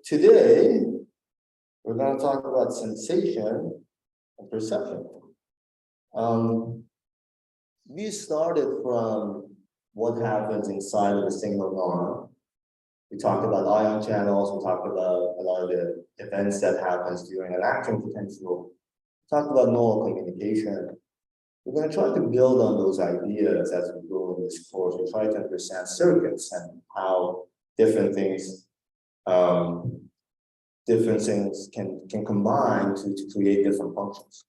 today, we're going to talk about sensation and perception. We started from what happens inside of a single neuron. We talked about ion channels. We talked about a lot of the events that happens during an action potential. We talked about neural communication. We're going to try to build on those ideas as we go in this course. We try to understand circuits and how different things can combine to create different functions.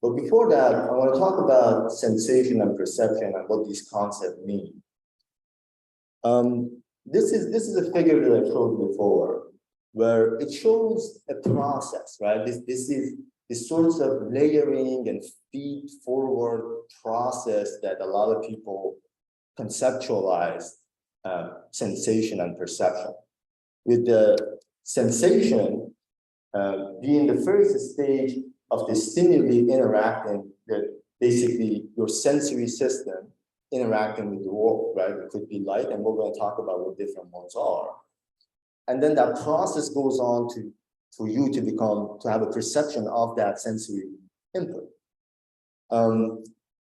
But before that, I want to talk about sensation and perception and what these concepts mean. This is a figure that I showed before, where it shows a process, right? This is this sorts of layering and feed-forward process that a lot of people conceptualize sensation and perception. With the sensation being the first stage of the stimuli interacting, that basically your sensory system interacting with the world, right? It could be light, and we're going to talk about what different ones are. And then that process goes on for you to have a perception of that sensory input.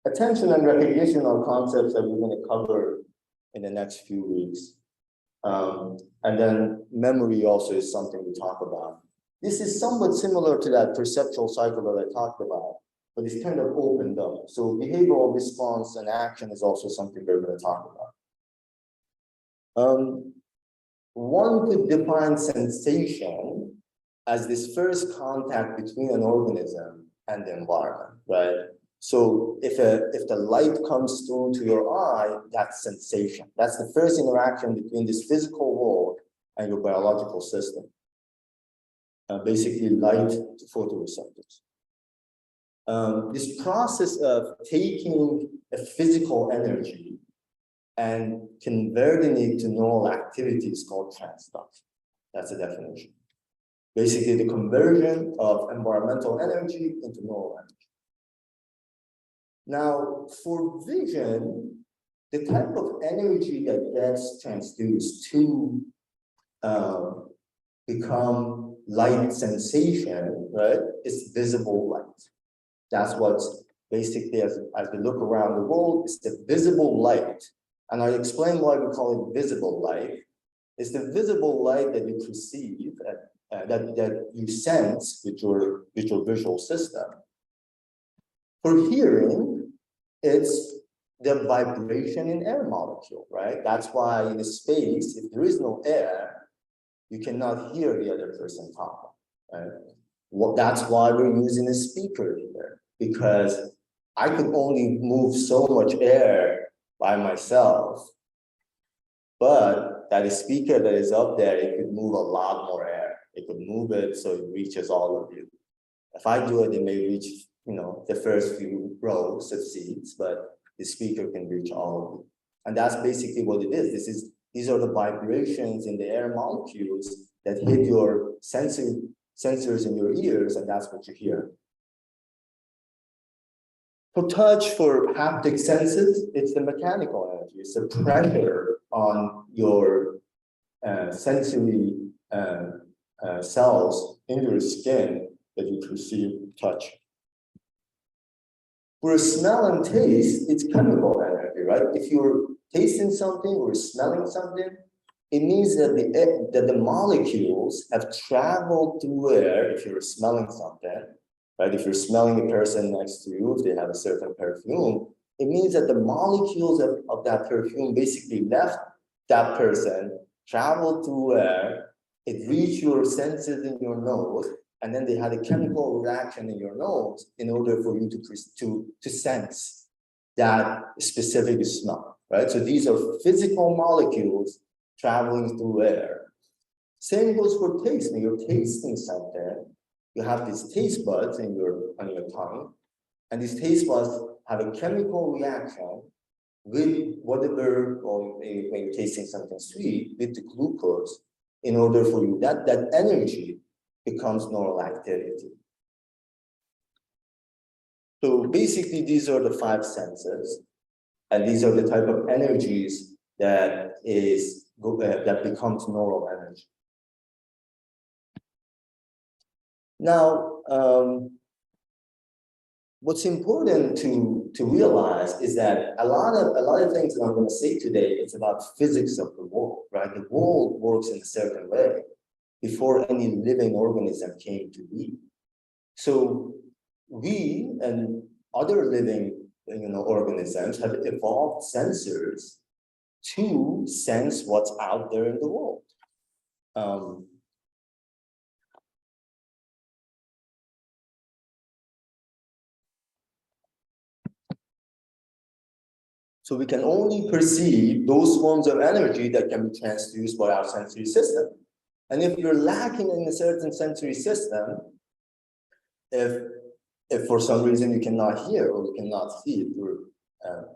Attention and recognition are concepts that we're going to cover in the next few weeks. And then memory also is something we talk about. This is somewhat similar to that perceptual cycle that I talked about, but it's kind of opened up. So behavioral response and action is also something we're going to talk about. One could define sensation as this first contact between an organism and the environment, right? So if the light comes through to your eye, that's sensation. That's the first interaction between this physical world and your biological system. Basically light to photoreceptors. This process of taking a physical energy and converting it to neural activity is called transduction. That's the definition. Basically, the conversion of environmental energy into neural energy. Now, for vision, the type of energy that gets transduced to become light sensation, right, is visible light. That's what's basically, as we look around the world, it's the visible light. And I explain why we call it visible light. It's the visible light that you perceive, that you sense with your visual system. For hearing, it's the vibration in air molecule, right? That's why in the space, if there is no air, you cannot hear the other person talk, right? Well, that's why we're using a speaker here, because I could only move so much air by myself, but that speaker that is up there, it could move a lot more air. It could move it so it reaches all of you. If I do it, it may reach, the first few rows of seats, but the speaker can reach all of you. And that's basically what it is. These are the vibrations in the air molecules that hit your sensors in your ears, and that's what you hear. For touch, for haptic senses, it's the mechanical energy. It's the pressure on your sensory cells in your skin that you perceive touch. For smell and taste, it's chemical energy, right? If you're tasting something or smelling something, it means that the molecules have traveled through air. If you're smelling something, right? If you're smelling a person next to you, if they have a certain perfume, it means that the molecules of that perfume basically left that person, traveled through air, it reached your senses in your nose, and then they had a chemical reaction in your nose in order for you to sense that specific smell, right? So these are physical molecules traveling through air. Same goes for taste. When you're tasting something, you have these taste buds on your tongue, and these taste buds have a chemical reaction with whatever, or when you're tasting something sweet, with the glucose, in order for you, that energy becomes neural activity. So basically, these are the 5 senses, and these are the type of energies that becomes neural energy. Now, what's important to realize is that a lot of things that I'm going to say today is about physics of the world, right? The world works in a certain way before any living organism came to be. So we and other living organisms have evolved sensors to sense what's out there in the world. So we can only perceive those forms of energy that can be transduced by our sensory system. And if you're lacking in a certain sensory system, if for some reason you cannot hear or you cannot see, if you're a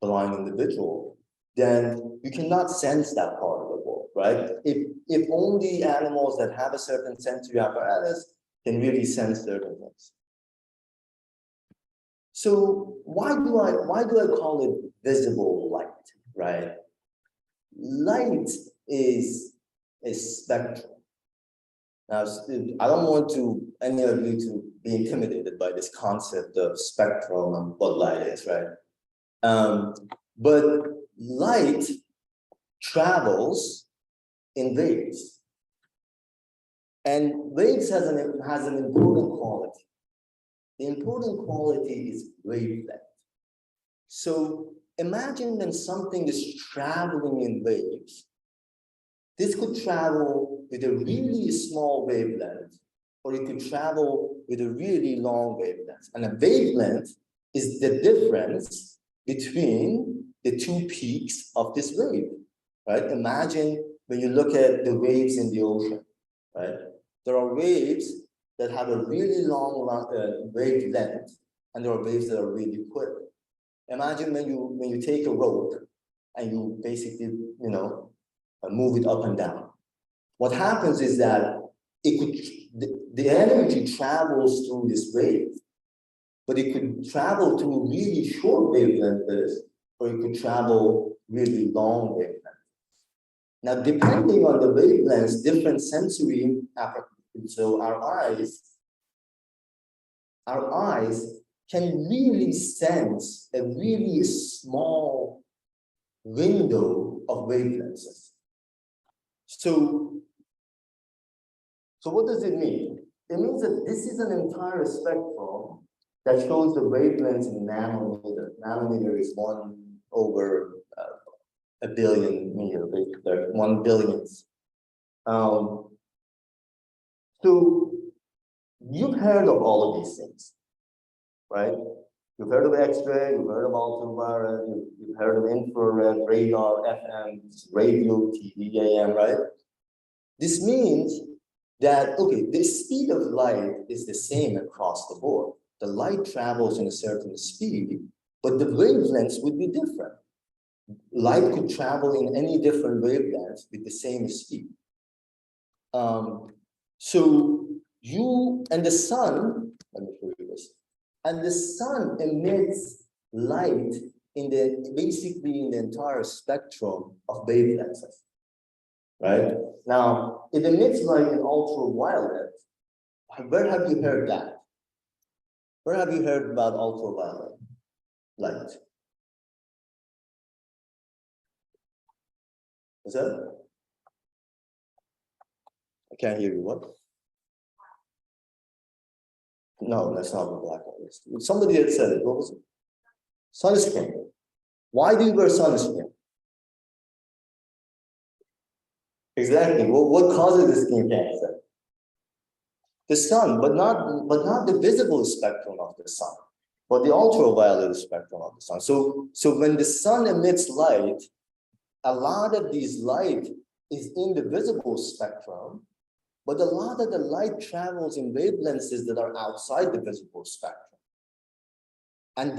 blind individual, then you cannot sense that part of the world, right? If only animals that have a certain sensory apparatus can really sense certain things. So why do I call it visible light, right? Light is a spectrum. Now, I don't want any of you to be intimidated by this concept of spectrum and what light is, right? But light travels in waves, and waves has an important quality. The important quality is wavelength. So imagine when something is traveling in waves. This could travel with a really small wavelength, or it could travel with a really long wavelength. And a wavelength is the difference between the two peaks of this wave, right? Imagine when you look at the waves in the ocean, right? There are waves that have a really long wavelength, and there are waves that are really quick. Imagine when you take a rope and you basically, move it up and down. What happens is that the energy travels through this wave, but it could travel through really short wavelengths, or it could travel really long wavelengths. Now, depending on the wavelengths, different sensory applications. So our eyes can really sense a really small window of wavelengths. So what does it mean? It means that this is an entire spectrum that shows the wavelengths in nanometer. Nanometer is 1/1 billion meter, basically 1/100000th. So you've heard of all of these things, right? You've heard of X-ray, you've heard of ultraviolet, you've heard of infrared, radar, FM, radio, TV, AM, right? This means that, okay, the speed of light is the same across the board. The light travels in a certain speed, but the wavelengths would be different. Light could travel in any different wavelengths with the same speed. So you and the sun, let me show you this. And the sun emits light basically in the entire spectrum of wavelengths, right? Now, it emits light in ultraviolet. Where have you heard that? Where have you heard about ultraviolet light? Is that? I can't hear you. What? No, that's not the black light. Somebody had said it. What was it? Sunscreen. Why do you wear sunscreen? Exactly. Well, what causes the skin cancer? The sun, but not the visible spectrum of the sun, but the ultraviolet spectrum of the sun. So when the sun emits light, a lot of these light is in the visible spectrum, but a lot of the light travels in wavelengths that are outside the visible spectrum. And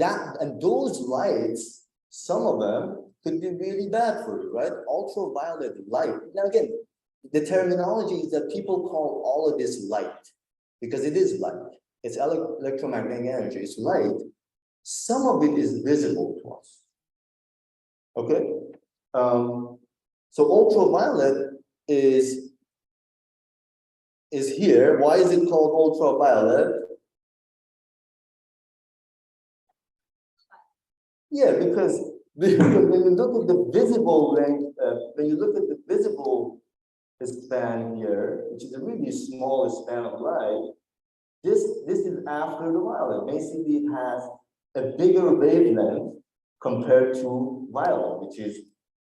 those lights, some of them could be really bad for you, right? Ultraviolet light. Now again, the terminology is that people call all of this light because it is light. It's electromagnetic energy, it's light. Some of it is visible to us. Okay? So ultraviolet is is here. Why is it called ultraviolet? Yeah, because when you look at the visible length, when you look at the visible span here, which is a really small span of light, this is after the violet. Basically, it has a bigger wavelength compared to violet, which is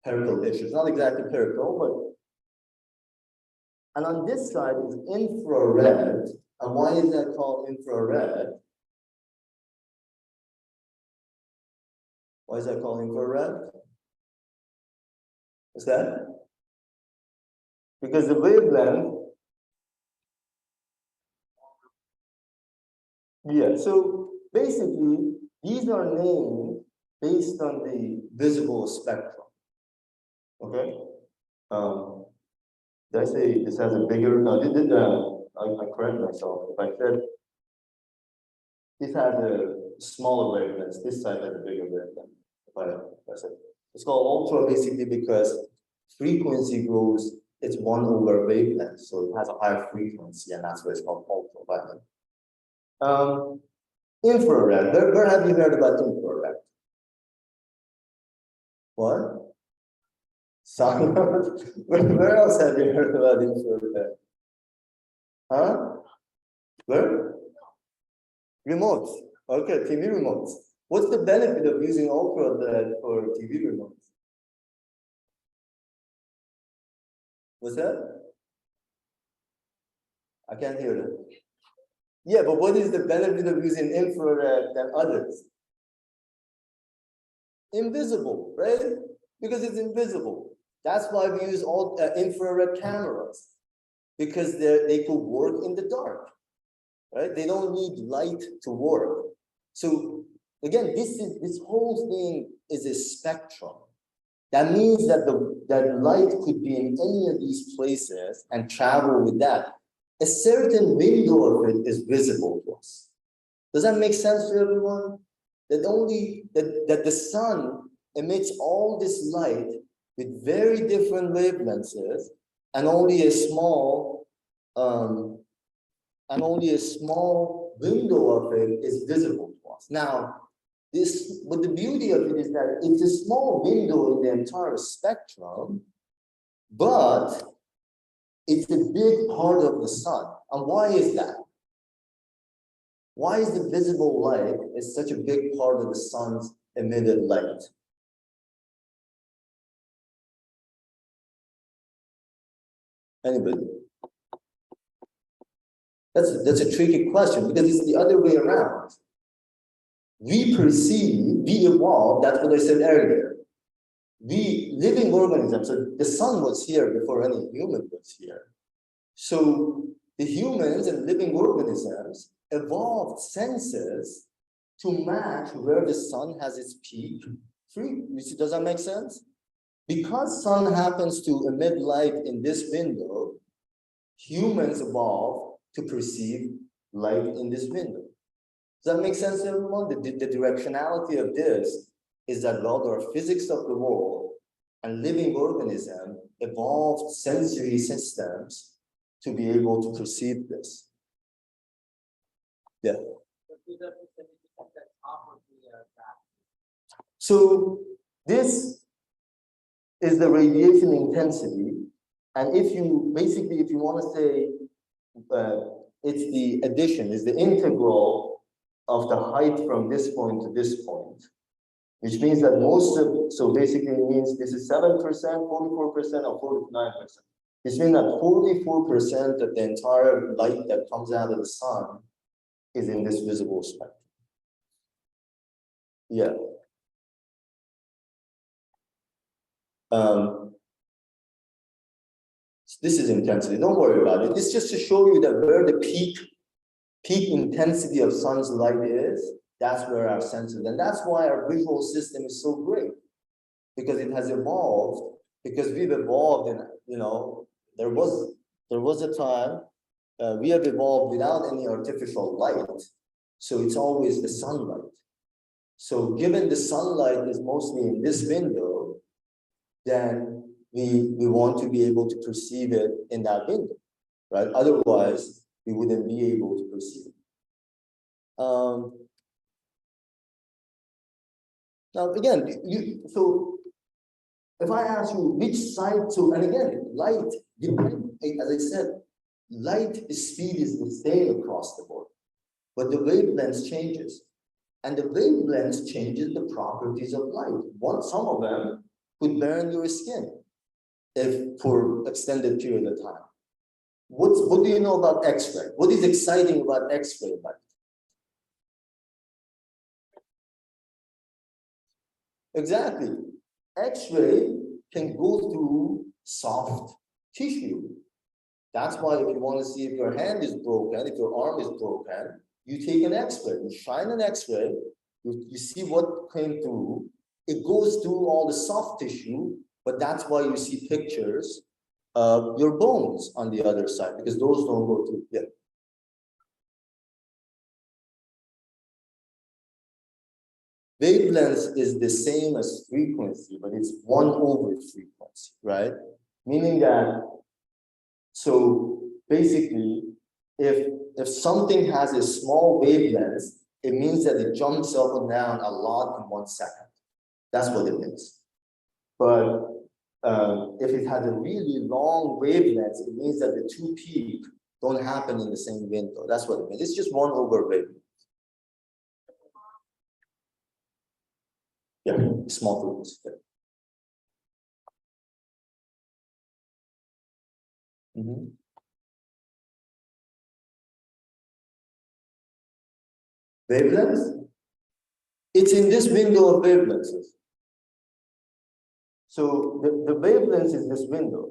peripheral-ish. It's not exactly peripheral, but and on this side is infrared. And why is that called infrared? Why is that called infrared? What's that? Because the wavelength, yeah. So basically, these are named based on the visible spectrum. Okay. Did I say this has a bigger? No, I correct myself. If I said this has a smaller wavelength, this side has a bigger wavelength. If I said it's called ultra basically because frequency grows. It's 1 over wavelength, so it has a higher frequency, and that's why it's called ultraviolet. Infrared. Where have you heard about infrared? What? Sun. Where else have you heard about infrared? Huh? Where? Remotes. Okay, TV remotes. What's the benefit of using ultraviolet for TV remotes? What's that? I can't hear that. Yeah, but what is the benefit of using infrared than others? Invisible, right? Because it's invisible. That's why we use all infrared cameras, because they could work in the dark, right? They don't need light to work. So again, this whole thing is a spectrum. That means that that light could be in any of these places and travel with that. A certain window of it is visible to us. Does that make sense to everyone? That the sun emits all this light with very different wavelengths, and only a small window of it is visible to us. Now, but the beauty of it is that it's a small window in the entire spectrum, but it's a big part of the sun. And why is that? Why is the visible light is such a big part of the sun's emitted light? Anybody? That's a tricky question because it's the other way around. We evolved, that's what I said earlier. We living organisms, so the sun was here before any human was here. So the humans and living organisms evolved senses to match where the sun has its peak. Does that make sense? Because sun happens to emit light in this window, humans evolved to perceive light in this window. Does that make sense to everyone? The directionality of this is that while there are physics of the world and living organism evolved sensory systems to be able to perceive this. Yeah. So this is the radiation intensity. And if you want to say it's the addition, is the integral of the height from this point to this point, which means that so basically it means this is 7%, 44%, or 49%. This means that 44% of the entire light that comes out of the sun is in this visible spectrum. Yeah. This is intensity. Don't worry about it. It's just to show you that where the peak intensity of sun's light is, that's where our senses, and that's why our visual system is so great, because it has evolved. Because we've evolved, and there was a time we have evolved without any artificial light, so it's always the sunlight. So given the sunlight is mostly in this window, then we want to be able to perceive it in that window. right? Otherwise, we wouldn't be able to perceive. Now again, so if I ask you which side to, and again, light, as I said, light speed is the same across the board, but the wavelength changes. And the wavelength changes the properties of light. Some of them could burn your skin if for extended period of time. What do you know about X-ray? What is exciting about X-ray light? Exactly. X-ray can go through soft tissue. That's why if you want to see if your hand is broken, if your arm is broken, you take an X-ray, you shine an X-ray, you see what came through. It goes through all the soft tissue, but that's why you see pictures of your bones on the other side, because those don't go through. Yeah. Wavelength is the same as frequency, but it's 1 over frequency, right? Meaning that, so basically, if something has a small wavelength, it means that it jumps up and down a lot in 1 second. That's what it means. But if it has a really long wavelength, it means that the two peaks don't happen in the same window. That's what it means. It's just 1 over wavelength. Yeah, small frequency. Wavelengths? It's in this window of wavelengths. So the wavelength is this window.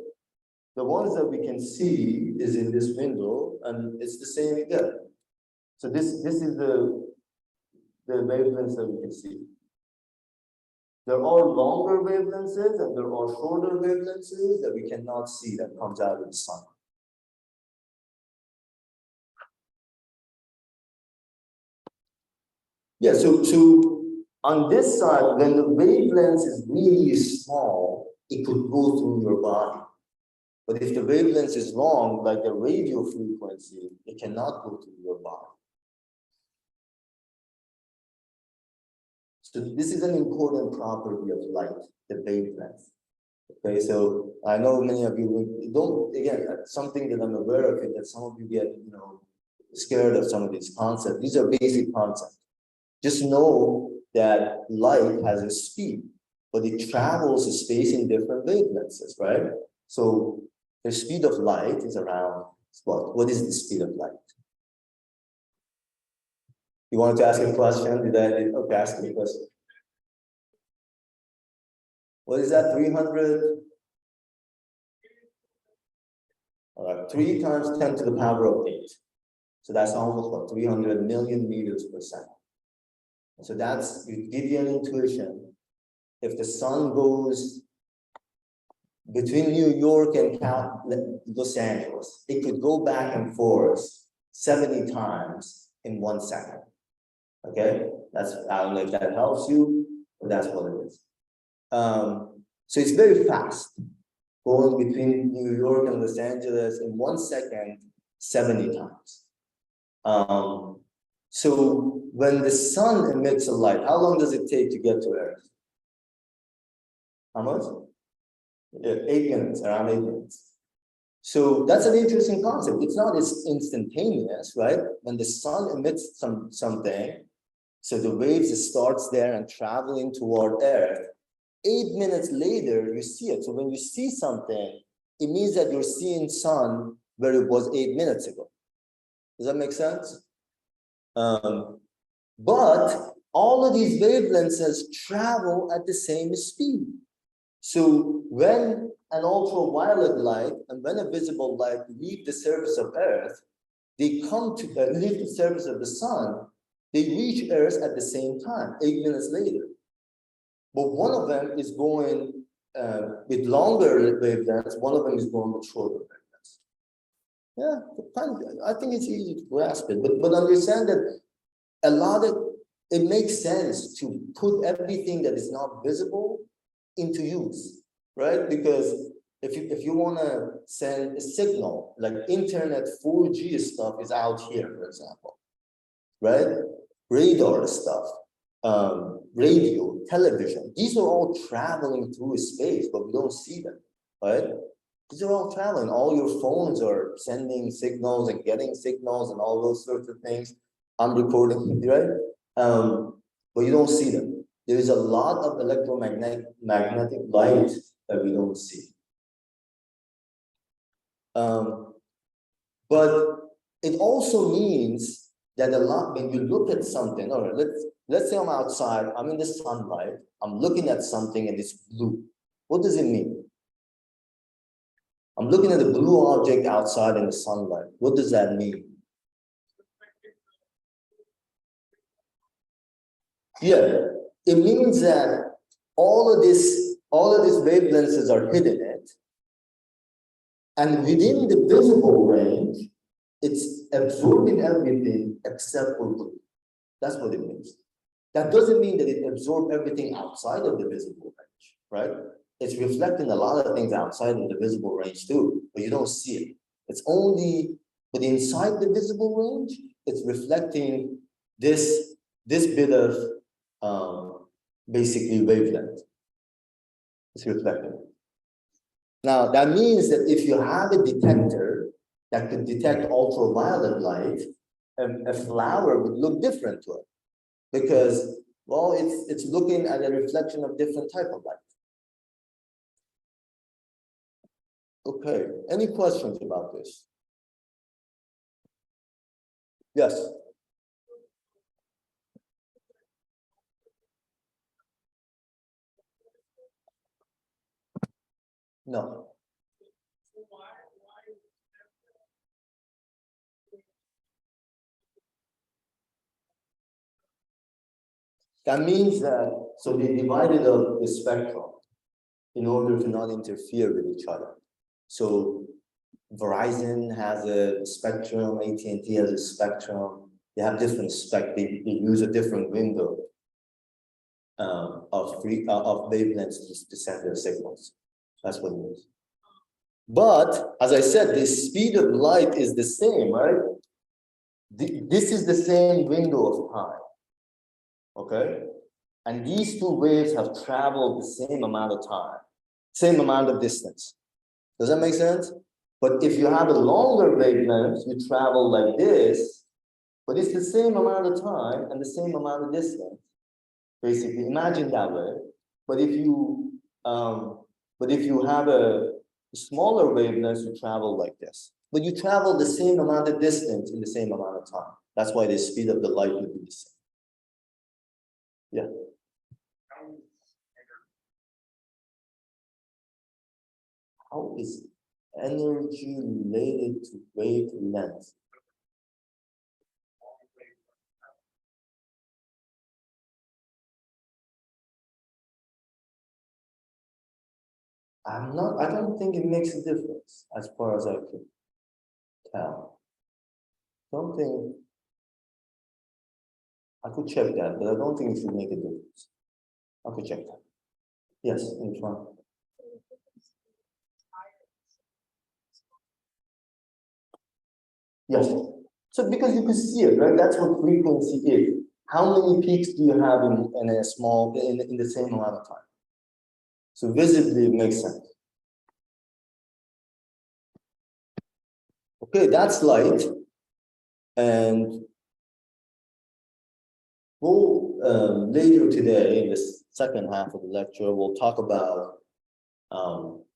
The ones that we can see is in this window, and it's the same again. So this is the wavelengths that we can see. There are longer wavelengths and there are shorter wavelengths that we cannot see that comes out of the sun. Yeah, so on this side, when the wavelength is really small, it could go through your body. But if the wavelength is long, like the radio frequency, it cannot go through your body. So this is an important property of light, the wavelength. Okay, so I know many of you don't, again, something that I'm aware of is that some of you get, scared of some of these concepts. These are basic concepts. Just know that light has a speed, but it travels a space in different wavelengths, right? So the speed of light is around what? What is the speed of light? You wanted to ask a question? Okay, ask me a question. What is that? 300? 3 times 10 to the power of 8. So that's almost what? 300 million meters per second. So that's, it gives you an intuition. If the sun goes between New York and Los Angeles, it could go back and forth 70 times in 1 second. Okay, I don't know if that helps you, but that's what it is. So it's very fast, going between New York and Los Angeles in 1 second, 70 times. So when the sun emits a light, how long does it take to get to Earth? How much? 8 minutes, around 8 minutes. So that's an interesting concept. It's not as instantaneous, right? When the sun emits something, so the waves starts there and traveling toward Earth. 8 minutes later, you see it. So when you see something, it means that you're seeing sun where it was 8 minutes ago. Does that make sense? But all of these wavelengths travel at the same speed. So when an ultraviolet light and when a visible light leave the surface of Earth, they come to leave the surface of the sun, they reach Earth at the same time, 8 minutes later. But one of them is going with longer wavelengths, one of them is going with shorter wavelengths. Yeah, I think it's easy to grasp it, but understand that it makes sense to put everything that is not visible into use, right? Because if you want to send a signal, like internet 4G stuff is out here, for example, right? Radar stuff, radio, television, these are all traveling through space, but we don't see them, right? These are all traveling. All your phones are sending signals and getting signals and all those sorts of things. I'm recording, right? But you don't see them. There is a lot of magnetic light that we don't see. But it also means that a lot, when you look at something, all right, let's say I'm outside, I'm in the sunlight, I'm looking at something and it's blue. What does it mean? I'm looking at a blue object outside in the sunlight. What does that mean? Yeah, it means that all of these wavelengths are hidden it, and within the visible range, it's absorbing everything except for blue. That's what it means. That doesn't mean that it absorbs everything outside of the visible range, right? It's reflecting a lot of things outside of the visible range too, but you don't see it. It's only, but inside the visible range, it's reflecting this bit of basically wavelength. It's reflecting. Now that means that if you have a detector that could detect ultraviolet light, a flower would look different to it, because, well, it's looking at a reflection of different type of light. Okay, any questions about this? Yes. No. That means that, so they divided up the spectrum in order to not interfere with each other. So Verizon has a spectrum, AT&T has a spectrum. They have different they use a different window of wavelengths to send their signals. That's what it is. But as I said, the speed of light is the same, right? This is the same window of time. Okay? And these two waves have traveled the same amount of time, same amount of distance. Does that make sense? But if you have a longer wavelength, you travel like this, but it's the same amount of time and the same amount of distance. Basically, imagine that way. But if you have a smaller wavelength, you travel like this. But you travel the same amount of distance in the same amount of time. That's why the speed of the light would be the same. Yeah. How is energy related to wavelength? I don't think it makes a difference as far as I can tell. Don't think, I could check that, but I don't think it should make a difference. I could check that. Yes, in front. Yes. So because you can see it, right? That's what frequency is. How many peaks do you have in a small, in the same amount of time? So visibly it makes sense. Okay, that's light. And we'll later today, in the second half of the lecture, we'll talk about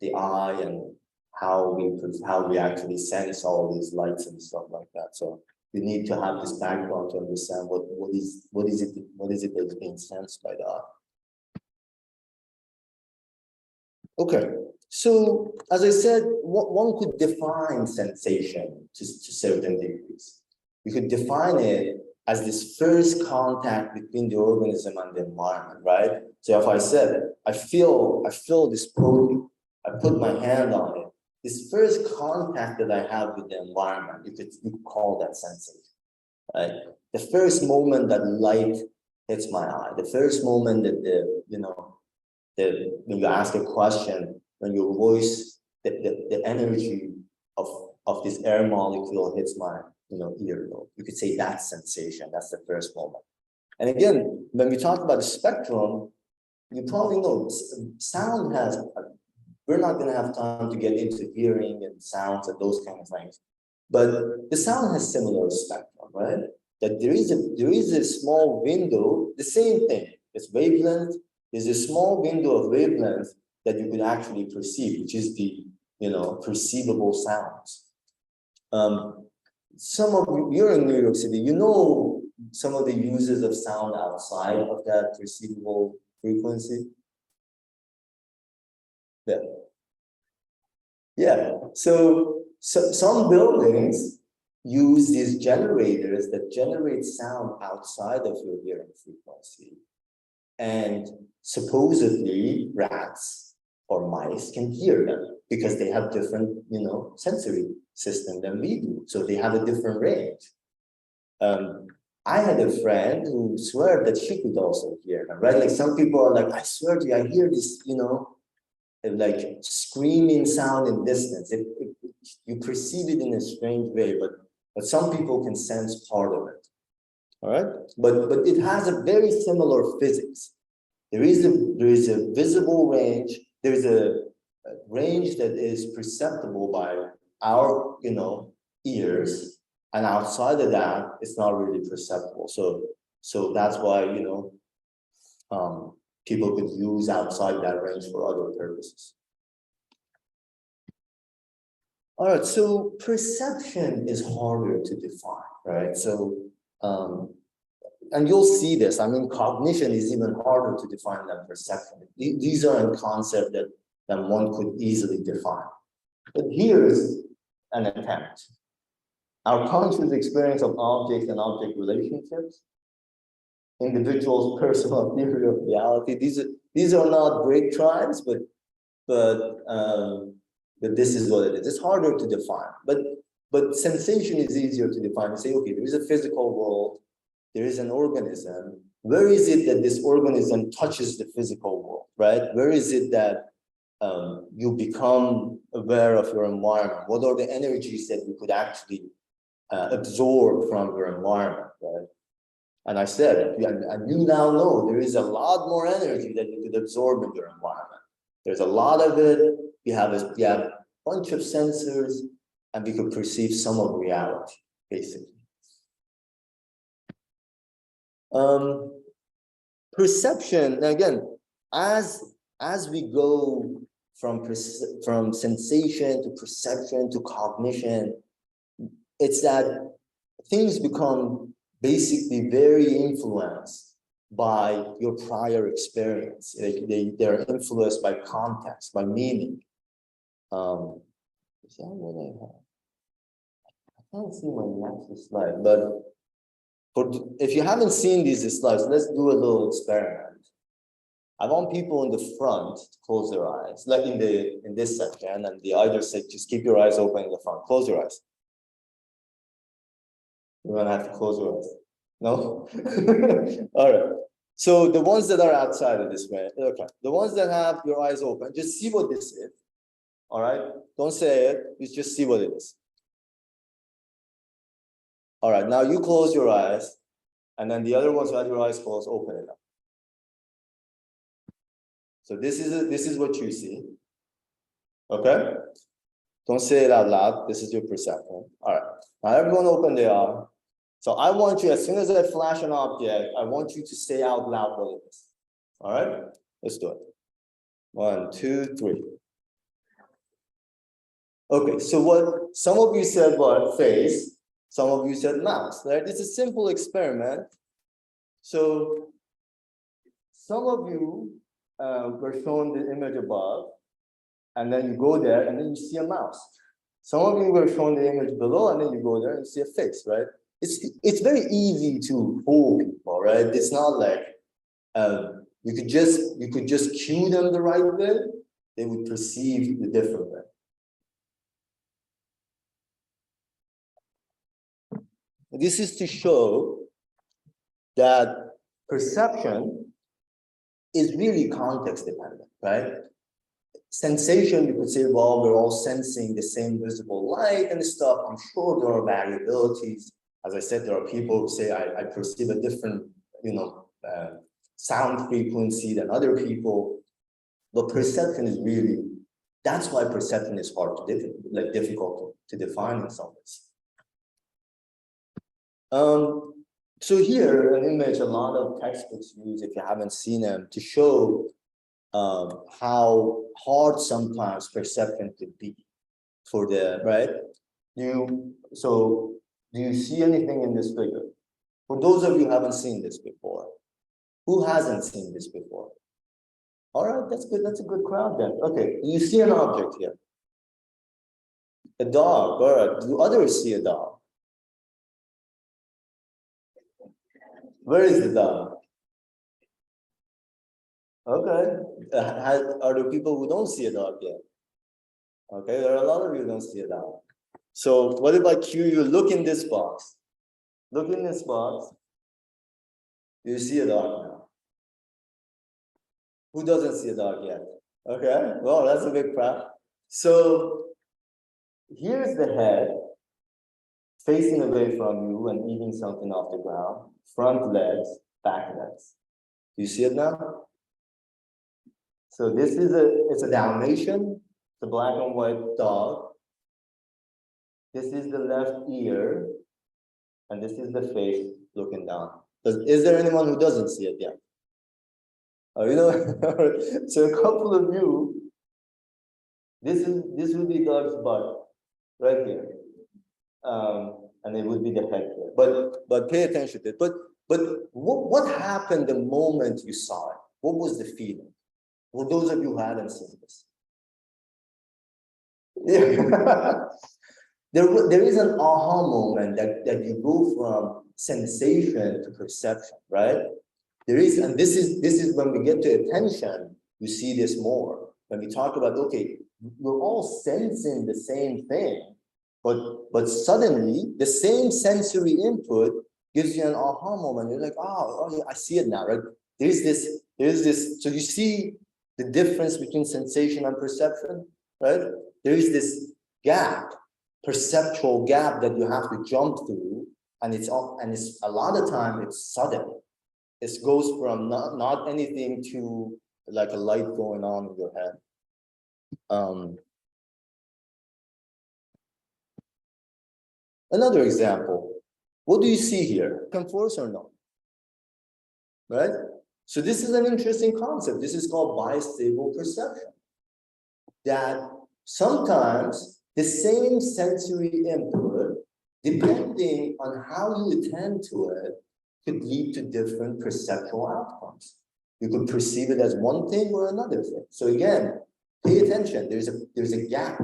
the eye and how we actually sense all these lights and stuff like that. So you need to have this background to understand what is it that's being sensed by the eye. Okay, so as I said, one could define sensation to certain degrees. You could define it as this first contact between the organism and the environment, right? So if I said, I feel this protein, I put my hand on it, this first contact that I have with the environment, you could call that sensation, right? The first moment that light hits my eye, the first moment that when you ask a question, when your voice the energy of this air molecule hits my earlobe. You could say that's sensation. That's the first moment. And again, when we talk about the spectrum, you probably know sound has. We're not going to have time to get into hearing and sounds and those kind of things, but the sound has similar spectrum, right? That there is a small window, the same thing. It's wavelength. There's a small window of wavelength that you could actually perceive, which is the perceivable sounds. Some of you, you're in New York City, you know some of the uses of sound outside of that perceivable frequency. Yeah. Yeah. So some buildings use these generators that generate sound outside of your hearing frequency. And supposedly rats or mice can hear them because they have different, sensory system than we do. So they have a different range. I had a friend who swore that she could also hear them, right? Like some people are like, I swear to you, I hear this, like screaming sound in distance. You perceive it in a strange way, but some people can sense part of it. All right, but it has a very similar physics. There is a visible range. There's a range that is perceptible by our ears, and outside of that, it's not really perceptible. So that's why people could use outside that range for other purposes. All right, so perception is harder to define, right? So, and you'll see this. I mean, cognition is even harder to define than perception. These are a concept that one could easily define. But here's an attempt. Our conscious experience of objects and object relationships, individuals' personal theory of reality. These are not great tries, but this is what it is. It's harder to define, but sensation is easier to define. You say, okay, there is a physical world, there is an organism. Where is it that this organism touches the physical world, right? Where is it that you become aware of your environment? What are the energies that you could actually absorb from your environment, right? And I said, and you now know there is a lot more energy that you could absorb in your environment. There's a lot of it. We have a bunch of sensors, and we could perceive some of reality, basically. Perception, again, as we go from sensation to perception to cognition, it's that things become basically very influenced by your prior experience. They're influenced by context, by meaning. Is that what I have? I can't see my next slide, but if you haven't seen these slides, let's do a little experiment. I want people in the front to close their eyes, like in this section, and the other section, just keep your eyes open in the front. Close your eyes. You're gonna have to close your eyes. No? All right. So the ones that are outside of this way, okay. The ones that have your eyes open, just see what this is. All right. Don't say it. You just see what it is. All right. Now you close your eyes, and then the other ones who have your eyes closed, open it up. So this is what you see. Okay. Don't say it out loud. This is your perception. All right. Now everyone open their eyes. So I want you, as soon as I flash an object, I want you to say out loud what it is. All right, let's do it. 1, 2, 3. Okay, so what some of you said what? Face. Some of you said mouse, right? It's a simple experiment. So some of you were shown the image above, and then you go there, and then you see a mouse. Some of you were shown the image below, and then you go there and see a face, right? It's very easy to fool people, right? It's not like you could just cue them the right way, they would perceive the different way. This is to show that perception is really context dependent, right? sensation, you could say, well, we're all sensing the same visible light and stuff. I'm sure there are variabilities. As I said, there are people who say, I perceive a different, sound frequency than other people. But perception is really, that's why perception is hard to difficult to define in some ways. So here, an image a lot of textbooks use, if you haven't seen them, to show how hard sometimes perception could be for the, right? So do you see anything in this figure? For those of you who haven't seen this before, who hasn't seen this before? All right, that's good. That's a good crowd then. Okay, you see an object here. A dog. All right. Do others see a dog? Where is the dog? Okay. Are there people who don't see a dog yet? Okay, there are a lot of you who don't see a dog. So what if I cue you, look in this box? Look in this box. You see a dog now. Who doesn't see a dog yet? Okay, well, that's a big crowd. So here's the head facing away from you and eating something off the ground. Front legs, back legs. Do you see it now? So this is it's a Dalmatian, it's a black and white dog. This is the left ear, and this is the face looking down. Is there anyone who doesn't see it yet? Oh, so a couple of you, this would be dog's butt right here, and it would be the head here. But pay attention to it. But what happened the moment you saw it? What was the feeling? For those of you who hadn't seen this, yeah. There is an aha moment that you go from sensation to perception, right? There is, and this is when we get to attention, you see this more. When we talk about, okay, we're all sensing the same thing, but suddenly the same sensory input gives you an aha moment. You're like, oh, I see it now, right? There's this. So you see the difference between sensation and perception, right? There is this gap, perceptual gap that you have to jump through, and it's a lot of time it's sudden. It goes from not anything to like a light going on in your head. Another example. What do you see here? Come force or no? Right? So this is an interesting concept. This is called bistable perception. That sometimes the same sensory input, depending on how you attend to it, could lead to different perceptual outcomes. You could perceive it as one thing or another thing. So again, pay attention. There's a gap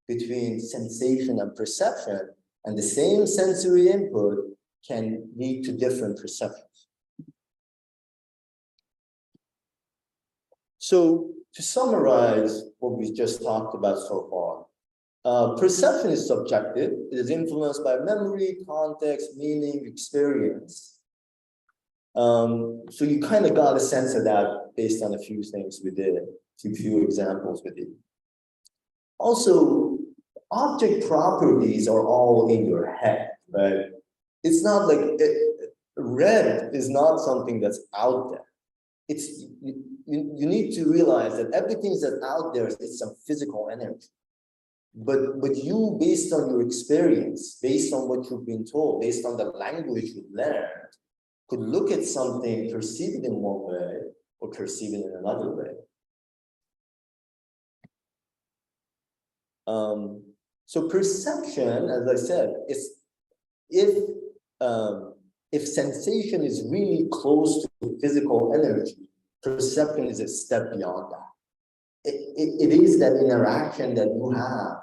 between sensation and perception, and the same sensory input can lead to different perceptions. So to summarize what we just talked about so far, perception is subjective. It is influenced by memory, context, meaning, experience. So you kind of got a sense of that based on a few things we did, a few examples we did. Also, object properties are all in your head, right? It's not like red is not something that's out there. It's you need to realize that everything that's out there is some physical energy. But you, based on your experience, based on what you've been told, based on the language you've learned, could look at something, perceive it in one way, or perceive it in another way. So perception, as I said, is if sensation is really close to physical energy, perception is a step beyond that. It is that interaction that you have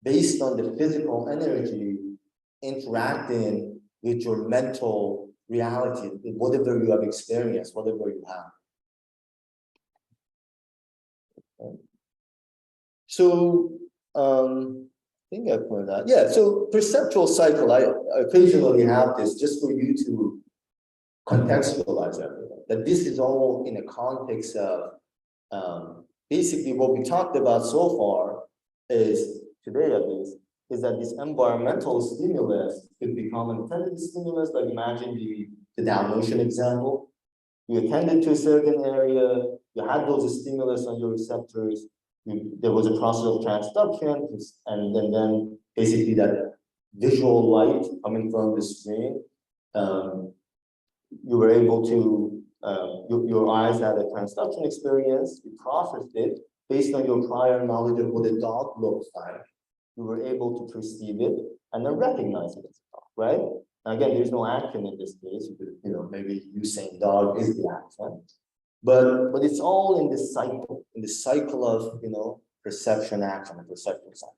based on the physical energy interacting with your mental reality, whatever you have experienced, whatever you have. Okay. So, I think I pointed out. Yeah, so perceptual cycle, I occasionally have this just for you to contextualize everything. That this is all in a context of basically what we talked about so far is, today at least, is that this environmental stimulus could become an intended stimulus. Like imagine the Dow motion example. You attended to a certain area, you had those stimulus on your receptors, there was a process of transduction, and then basically that visual light coming from the screen, you were able to, your eyes had a transduction experience, you processed it based on your prior knowledge of what a dog looks like. You were able to perceive it and then recognize it as a dog, right? Now, again, there's no action in this case. You know, maybe you saying dog is the action, but it's all in this cycle of perception, action, and perception cycle.